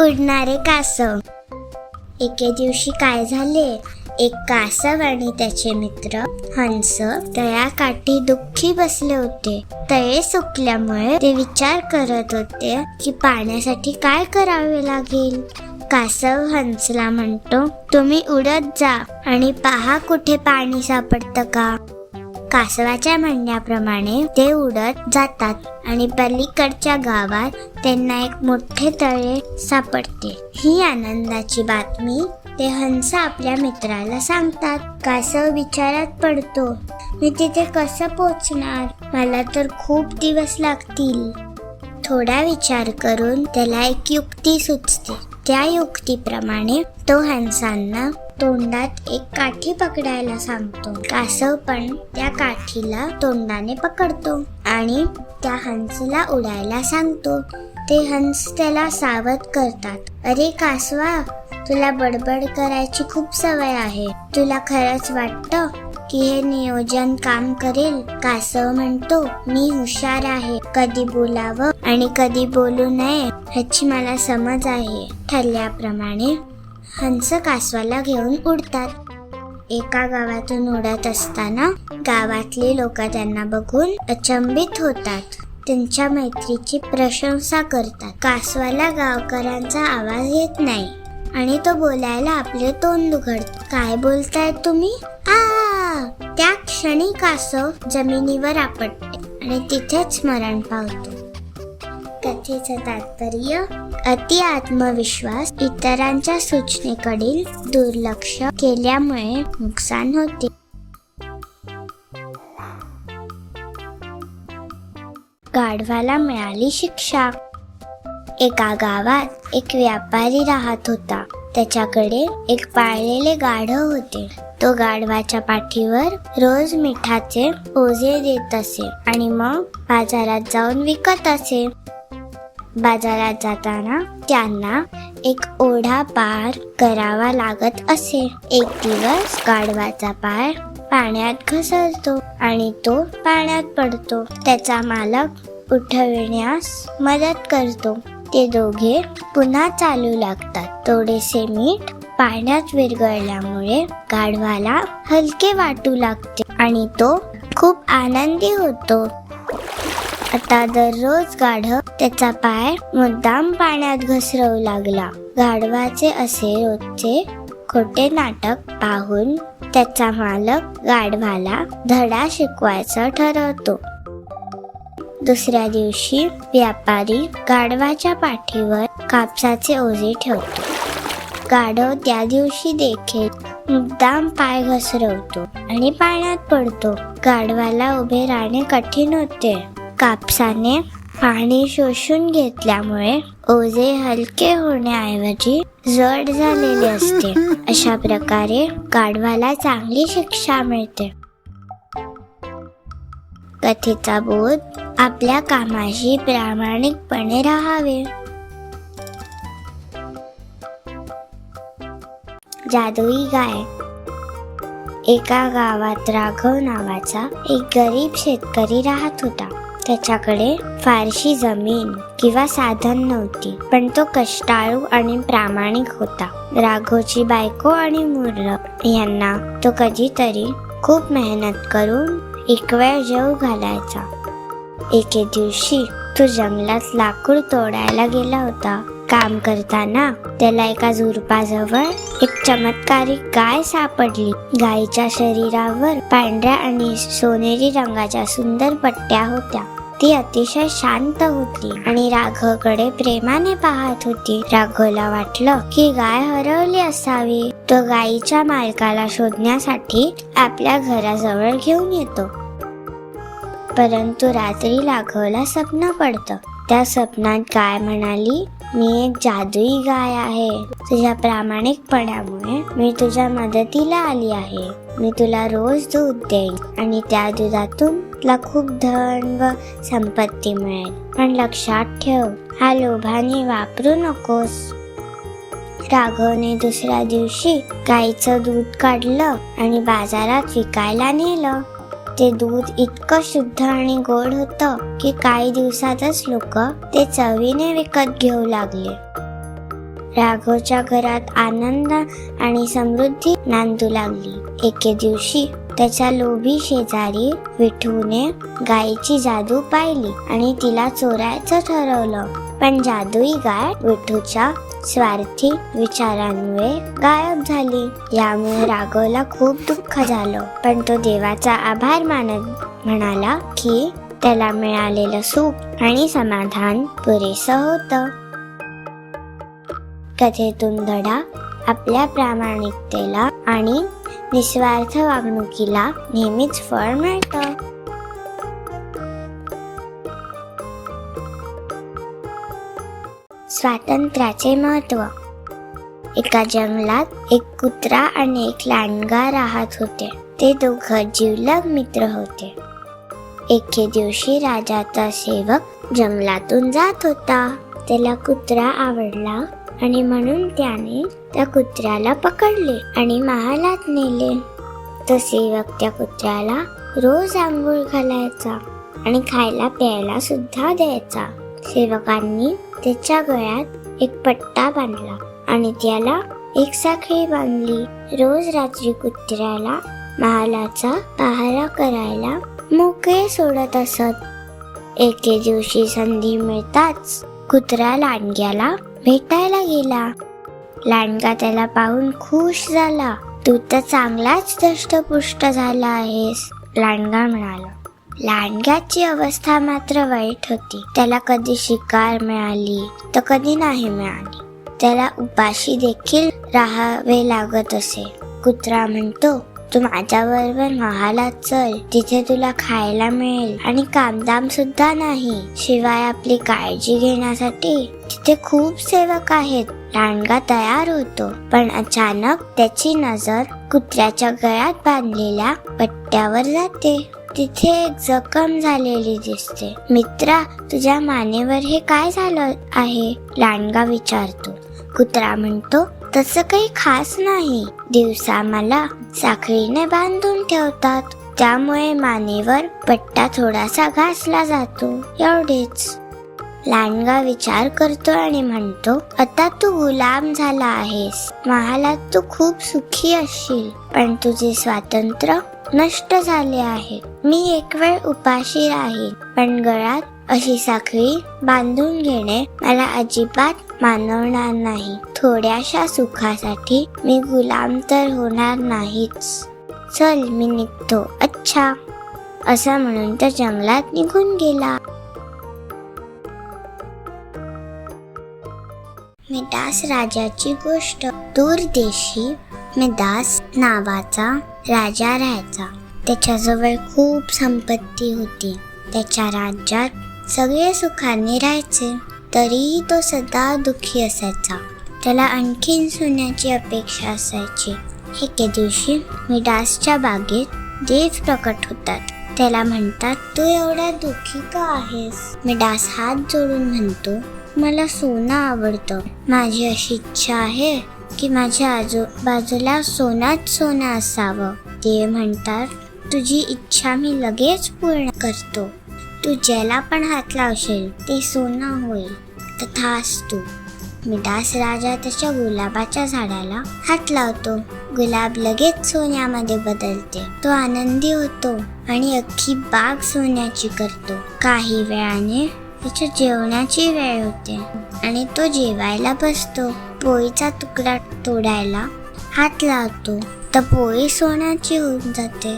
उडणारे कासव. एके दिवशी काय झाले, एक कासव आणि त्याचे मित्र हंस तळ्याकाठी दुःखी बसले होते. तळे सुकल्यामुळे ते विचार करत होते की पाण्यासाठी काय करावे लागेल. कासव हंसला म्हणतो, तुम्ही उडत जा आणि पहा कुठे पाणी सापडतं का. कासवाच्या म्हणण्याप्रमाणे ते उडत जातात आणि पलीकडच्या गावात त्यांना एक मोठे तळे सापडते. ही आनंदाची बातमी ते हंस आपल्या मित्राला सांगतात. कासव विचारात पडतो, मी तिथे कसं पोचणार, मला तर खूप दिवस लागतील. थोडा विचार करून त्याला एक युक्ती सुचते. त्या युक्तीप्रमाणे तो हंसांना तोंडात एक काठी पकडायला सांगतो. कासव पण त्या काठीला तोंडाने पकडतो आणि त्या हंसला उडायला सांगतो. ते हंस त्याला सावध करतात. अरे कासवा, तुला बडबड करायची खूप सवय आहे. तुला खरंच वाटतं की हे नियोजन काम करेल? कासव म्हणतो, मी हुशार आहे. कधी बोलावं आणि कधी बोलू नये ह्याची मला समज आहे. ठरल्याप्रमाणे हंस कासवाला घेऊन उडतात. एका गावातून उडत असताना गावातली लोक त्यांना बघून अचंबित होतात. त्यांच्या मैत्रीची प्रशंसा करतात. कासवाला गावकऱ्यांचा आवाज येत नाही आणि तो बोलायला आपले तोंड उघडतो. काय बोलताय तुम्ही? त्या क्षणी कासव जमिनीवर आपटते आणि तिथेच मरण पावतो. कथेचं तात्पर्य, अति आत्मविश्वास इतरांच्या सूचनेकडील दुर्लक्ष केल्यामुळे नुकसान होते. गाढवाला मिळाली शिक्षा. एका गावात एक व्यापारी राहत होता. त्याच्याकडे एक पाळलेले गाढव होते. तो गाढवाच्या पाठीवर रोज मिठाचे ओझे देत असे आणि मग बाजारात जाऊन विकत असे. बाजारात जाताना त्यांना एक ओढा पार करावा लागत असे. एक दिवस गाढवाचा पाय पाण्यात घसरतो आणि तो पाण्यात पडतो. त्याचा मालक उठविण्यास मदत करतो. ते दोघे पुन्हा चालू लागतात. थोडेसे मीठ पाण्यात विरघळल्यामुळे गाढवाला हलके वाटू लागते आणि तो खूप आनंदी होतो. आता दररोज गाढव त्याचा पाय मुद्दाम पाण्यात घसरवू लागला. गाढवाचे असे रोजचे खोटे नाटक पाहून त्याचा मालक गाढवाला धडा शिकवायचं ठरवतो. दुसऱ्या दिवशी व्यापारी गाढवाच्या पाठीवर कापसाचे ओझे ठेवतो. गाढव त्या दिवशी देखील मुद्दाम पाय घसरवतो आणि पाण्यात पडतो. गाढवाला उभे राहणे कठीण होते. कापसाने पाणी शोषून घेतल्यामुळे ओझे हलके होण्याऐवजी जड झालेले असते. अशा प्रकारे गाढवाला चांगली शिक्षा मिळते. कथेचा बोध, आपल्या कामाशी प्रामाणिकपणे राहावे. जादुई गाय. एका गावात राघव नावाचा एक गरीब शेतकरी राहत होता. त्याच्याकडे फारशी जमीन किंवा साधन नव्हती, पण तो कष्टाळू आणि प्रामाणिक होता. राघवची बायको आणि मुलं यांना तो कधीतरी खूप मेहनत करून एक वेळ जेवू घालायचा. एके दिवशी तो जंगलात लाकूड तोडायला गेला होता. काम करताना त्याला एका झुडपाजवळ एक चमत्कारिक गाय सापडली. गायीच्या शरीरावर पांढऱ्या आणि सोनेरी रंगाच्या सुंदर पट्ट्या होत्या. ती अतिशय शांत होती आणि राघवकडे प्रेमाने पाहत होती. राघवला वाटलं की गाय हरवली असावी. तो गायीच्या मालकाला शोधण्यासाठी आपल्या घराजवळ घेऊन येतो. परंतु रात्री राघवला स्वप्न पडतं. त्या स्वप्नात गाय म्हणाली, मी एक जादुई गाय आहे. तुझ्या प्रामाणिकपणामुळे मी तुझ्या मदतीला आली आहे. मी तुला रोज दूध देईन आणि त्या दुधातून तुला खूप धन व संपत्ती मिळेल. पण लक्षात ठेव, हा लोभाने वापरू नकोस. राघवने दुसऱ्या दिवशी गाईचं दूध काढलं आणि बाजारात विकायला नेलं. ते दूध इतकं शुद्ध आणि गोड होतं की काही दिवसातच लोक ते चवीने विकत घेऊ लागले. राघवच्या घरात आनंद आणि समृद्धी नांदू लागली. एके दिवशी त्याच्या लोभी शेजारी विठूने गायीची जादू पाहिली आणि तिला चोरायचं ठरवलं. पण जादुई गाय विठूच्या स्वार्थी विचारांमुळे गायब झाली. यामुळे राघवला खूप दुःख झालं, पण तो देवाचा आभार मानत म्हणाला की त्याला मिळालेलं सुख आणि समाधान पुरेसं होतं. कथेतून धडा: आपल्या प्रामाणिकतेला आणि निस्वार्थ वागणुकीला नेहमीच फळ मिळतं. स्वातंत्र्याचे महत्त्व. एका जंगलात एक कुत्रा आणि एक लांडगा राहत होते. ते दोघं जिवलग मित्र होते. एके दिवशी राजाचा सेवक जंगलातून जात होता. त्याला कुत्रा आवडला आणि म्हणून त्याने त्या कुत्र्याला पकडले आणि महालात नेले. तो सेवक त्या कुत्र्याला रोज आंघोळ घालायचा आणि खायला प्यायला सुद्धा द्यायचा. सेवकांनी त्याच्या गळ्यात एक पट्टा बांधला आणि त्याला एक साखळी बांधली. रोज रात्री कुत्र्याला महालाचा पहारा करायला मोकळे सोडत असत. एके दिवशी संधी मिळताच कुत्रा लांडग्याला भेटायला गेला. लांडगा त्याला पाहून खुश झाला. तू तर चांगलाच दष्टपुष्ट झाला आहेस, लांडगा म्हणाला. लांडग्याची अवस्था मात्र वाईट होती. त्याला कधी शिकार मिळाली तर कधी नाही मिळाली. त्याला उपाशी देखील राहावे लागत असे. कुत्रा म्हणतो, तू माझ्याबरोबर महालात चल, तिथे तुला खायला मिळेल आणि कामदाम सुद्धा नाही. शिवाय आपली काळजी घेण्यासाठी तिथे खूप सेवक आहेत. लांडगा तयार होतो, पण अचानक त्याची नजर कुत्र्याच्या गळ्यात बांधलेल्या पट्ट्यावर जाते. तिथे एक जखम झालेली दिसते. मित्रा, तुझ्या मानेवर हे काय झालं आहे? लांडगा विचारतो. कुत्रा म्हणतो, तसं काही खास नाही. दिवसा मला साखळीने बांधून ठेवतात, त्यामुळे मानेवर पट्टा थोडासा घासला जातो, एवढेच. लांडगा विचार करतो आणि म्हणतो, आता तू गुलाम झाला आहेस. महालात तू खूप सुखी असशील, पण तुझे स्वातंत्र्य नष्ट झाले आहे. मी एक वेळ उपाशी राहील, पण गळ्यात अशी साखळी बांधून घेणे मला अजिबात मानवणार नाही. थोड्याशा सुखासाठी मी गुलाम तर होणार नाहीच. चल, मी निघतो. अच्छा, असं म्हणून तो जंगलात निघून गेला. मिडास राजाची गोष्ट. दूर देशी मिडास नावाचा राजा राहायचा. त्याच्याजवळ खूप संपत्ती होती. त्याच्या राज्यात सगळे सुखाने राहायचे, तरीही तो सदा दुःखी असायचा. त्याला आणखीन सोन्याची अपेक्षा असायची. एके दिवशी मिडासच्या बागेत देव प्रकट होतात. त्याला म्हणतात, तू एवढा दुःखी का आहेस? मिडास हात जोडून म्हणतो, मला सोनं आवडतं. माझी अशी इच्छा आहे की माझ्या आजूबाजूला सोनाच सोनं असावं. देव म्हणतात, तुझी इच्छा मी लगेच पूर्ण करतो. तू ज्याला पण हात लावशील ते सोनं होईल. तथास्तु. मिडास राजा त्याच्या गुलाबाच्या झाडाला हात लावतो. गुलाब लगेच सोन्यामध्ये बदलते. तो आनंदी होतो आणि अख्खी बाग सोन्याची करतो. काही वेळाने त्याच्या जेवणाची वेळ होते आणि तो जेवायला बसतो. पोळीचा तुकडा तोडायला हात लावतो तर पोळी सोन्याची होऊन जाते.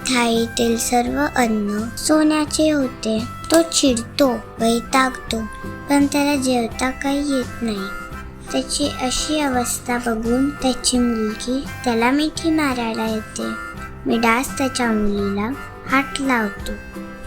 थाळीतील सर्व अन्न सोन्याचे होते. तो चिडतो, वैतागतो, पण त्याला जेवता काही येत नाही. त्याची अशी अवस्था बघून त्याची मुलगी त्याला मिठी मारायला येते. मिडास त्याच्या मुलीला हात लावतो.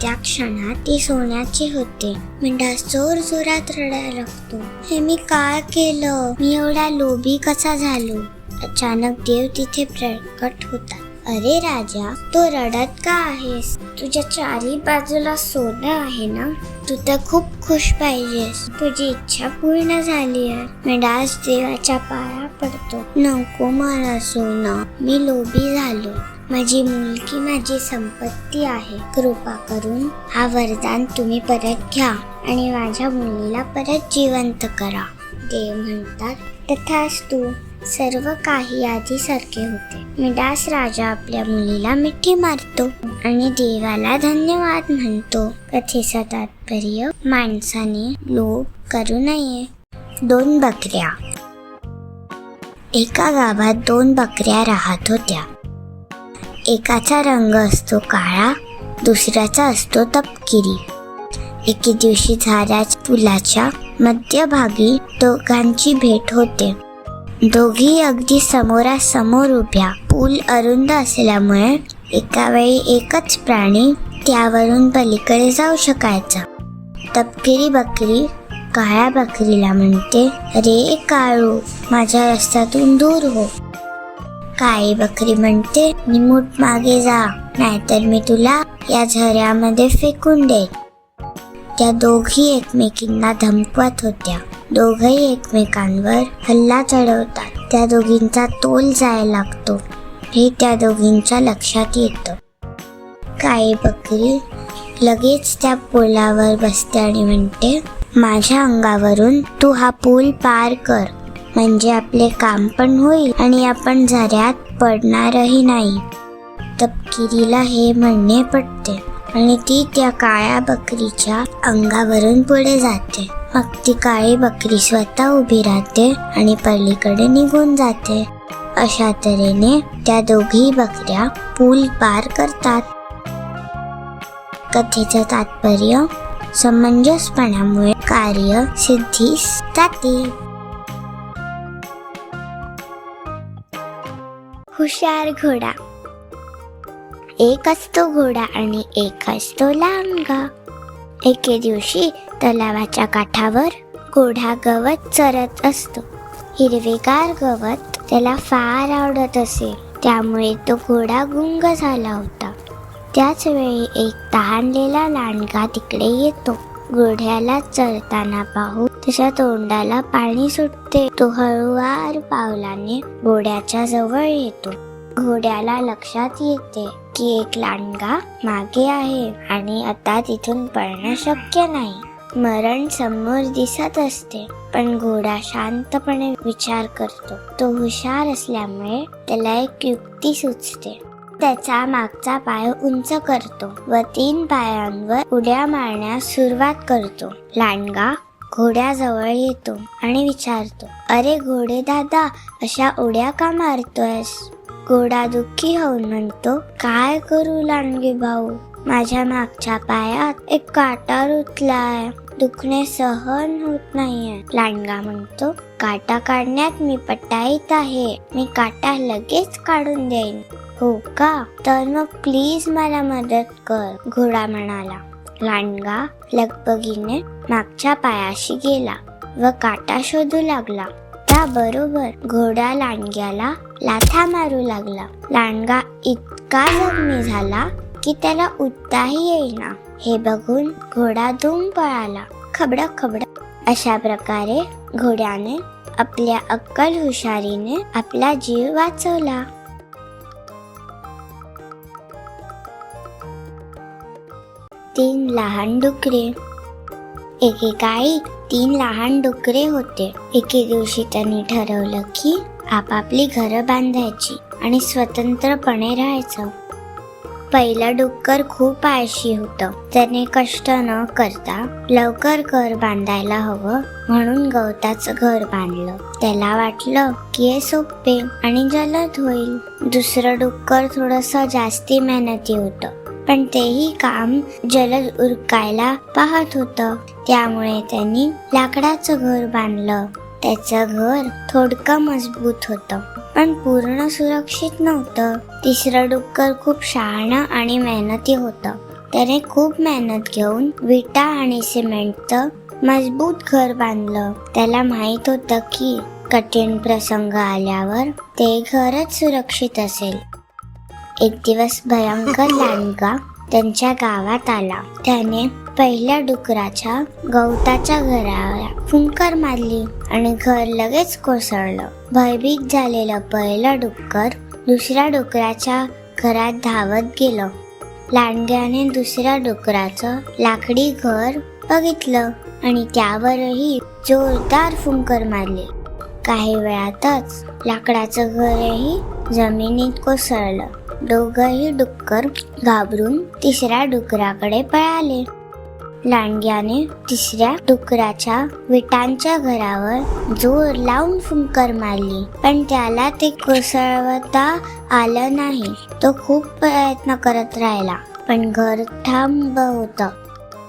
त्या क्षणात ती सोन्याची होते. मिडास जोर जोरात रडायला लागतो. हे मी काय केलं? मी एवढा लोभी कसा झालो? अचानक देव तिथे प्रकट होतात. अरे राजा, तू रडत का आहेस? तुझ्या चारी बाजूला सोनं आहे ना? तू तर खूप खुश पाहिजेस. तुझी इच्छा पूर्ण झाली आहे. मिडास देवाच्या पाया पडतो. नको मला सोनं, मी लोभी झालो. माझी मुलगी माझी संपत्ती आहे. कृपा करून हा वरदान तुम्ही परत घ्या आणि माझ्या मुलीला परत जिवंत करा. देव म्हणतात, तथास्तु. सर्व काही आधीसारखे होते. मिडास राजा आपल्या मुलीला मिठी मारतो आणि देवाला धन्यवाद म्हणतो. कथेचं तात्पर्य, माणसाने लोभ करू नये. 2 बकऱ्या. एका गावात 2 बकऱ्या राहत होत्या. एकाचा रंग असतो काळा, दुसऱ्याचा असतो तपकिरी. एके दिवशी झाडाच्या पुलाच्या मध्यभागी दोघांची भेट होते. दोघी अगदी समोरासमोर उभ्या. पूल अरुंद असल्यामुळे एका वेळी एकच प्राणी त्यावरून पलीकडे जाऊ शकायचा. तपकिरी बकरी काळ्या बकरीला म्हणते, "रे काळू, माझ्या रस्त्यातून दूर हो." काळी बकरी म्हणते, "निमूट मागे जा, नाहीतर मी तुला या झऱ्यामध्ये फेकून देईन." त्या दोघी एकमेकींना धमकवत होत्या. दोघही एकमेकांवर हल्ला चढवतात. त्या दोघींचा तोल जायला लागतो हे त्या दोघींच्या लक्षात येतं. काळी बकरी लगेच त्या पुलावर बसते आणि म्हणते, "माझ्या अंगावरून तू हा पूल पार कर, म्हणजे आपले काम पण होईल आणि आपण झऱ्यात पडणारही नाही." तपकिरीला हे म्हणणे पटते आणि ती त्या काळ्या बकरीच्या अंगावरून पुढे जाते. मग ती काळी बकरी स्वतः उभी राहते आणि पलीकडे निघून जाते. अशा तऱ्हेने त्या दोघी बकऱ्या पूल पार करतात. कथेचं तात्पर्य, समंजसपणामुळे कार्य सिद्धीस जाते. हुशार घोडा. एक असतो घोडा आणि एक असतो लांडगा. एके दिवशी तलावाच्या काठावर घोडा गवत चरत असतो. हिरवेगार गवत त्याला फार आवडत असे, त्यामुळे तो घोडा गुंग झाला होता. त्याच वेळी एक तहानलेला लांडगा तिकडे येतो. घोड्याला चरताना पाहून त्याच्या तोंडाला पाणी सुटते. तो हळूवार पावलाने घोड्याच्या जवळ येतो. घोड्याला लक्षात येते की एक लांडगा मागे आहे आणि आता तिथून पळणं शक्य नाही. मरण समोर दिसत असते, पण घोडा शांतपणे विचार करतो. तो हुशार असल्यामुळे त्याला एक युक्ती सुचते. त्याचा मागचा पाय उंच करतो व 3 पायांवर उड्या मारण्यास सुरुवात करतो. लांडगा घोड्याजवळ येतो आणि विचारतो, "अरे घोडे दादा, अशा उड्या का मारतोयस?" घोडा दुःखी होऊन म्हणतो, "काय करू लांडगे भाऊ, माझ्या मागच्या पायात एक काटा रुतलाय. दुखणे सहन होत नाहीये." लांडगा म्हणतो, "काटा काढण्यात मी पटाईत आहे. मी काटा लगेच काढून देईन." "हो का? तर मग प्लीज मला मदत कर," घोडा म्हणाला. लांडगा लगबगीने मागच्या पायाशी गेला व काटा शोधू लागला. त्याबरोबर घोडा लांडग्याला लाथा मारू लागला. लांडगा इतका जखमी झाला की त्याला उठताही येईना. हे बघून घोडा धूम पळाला. खबडक खबडक. अशा प्रकारे घोड्याने आपल्या अक्कल हुशारीने आपला जीव वाचवला. तीन लहान डुकरे. एकेकाळी 3 लहान डुकरे होते. एके दिवशी त्यांनी ठरवलं की आपापली घरं बांधायची आणि स्वतंत्रपणे राहायचं. पहिलं डुक्कर खूप आळशी होतं. त्याने कष्ट न करता लवकर घर बांधायला हवं म्हणून गवताचं घर बांधलं. त्याला वाटलं की हे सोपे आणि जलद होईल. दुसरं डुक्कर थोडंसं जास्ती मेहनती होतं, पण तेही काम जलद उरकायला पाहत होतं. त्यामुळे त्यांनी लाकडाचं घर बांधलं. त्याचं घर थोडकं मजबूत होतं, पण पूर्ण सुरक्षित नव्हतं. तिसरं डुक्कर खूप शहाणं आणि मेहनती होतं. त्याने खूप मेहनत घेऊन विटा आणि सिमेंटचं मजबूत घर बांधलं. त्याला माहित होतं की कठीण प्रसंग आल्यावर ते घरच सुरक्षित असेल. एक दिवस भयंकर लांडगा त्यांच्या गावात आला. त्याने पहिल्या डुकराच्या गवताच्या घराला फुंकर मारली आणि घर लगेच कोसळलं. भयभीत झालेलं पहिलं डुक्कर दुसऱ्या डुकराच्या घरात धावत गेलं. लांडग्याने दुसऱ्या डुकराचं लाकडी घर बघितलं आणि त्यावरही जोरदार फुंकर मारले. काही वेळातच लाकडाचं घरही जमिनीत कोसळलं. दोघंही डुक्कर घाबरून तिसऱ्या डुकराकडे पळाले. लांडग्याने तिसऱ्या डुकराच्या विटांच्या घरावर जोर लावून फुंकर मारली, पण त्याला ते कोसळवता आलं नाही. तो खूप प्रयत्न करत राहिला, पण घर ठाम होतं.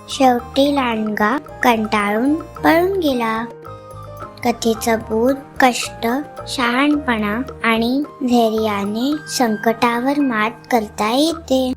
शेवटी लांडगा कंटाळून पळून गेला. कथेचं बोध कष्ट, शहाणपणा आणि धैर्याने संकटावर मात करता येते.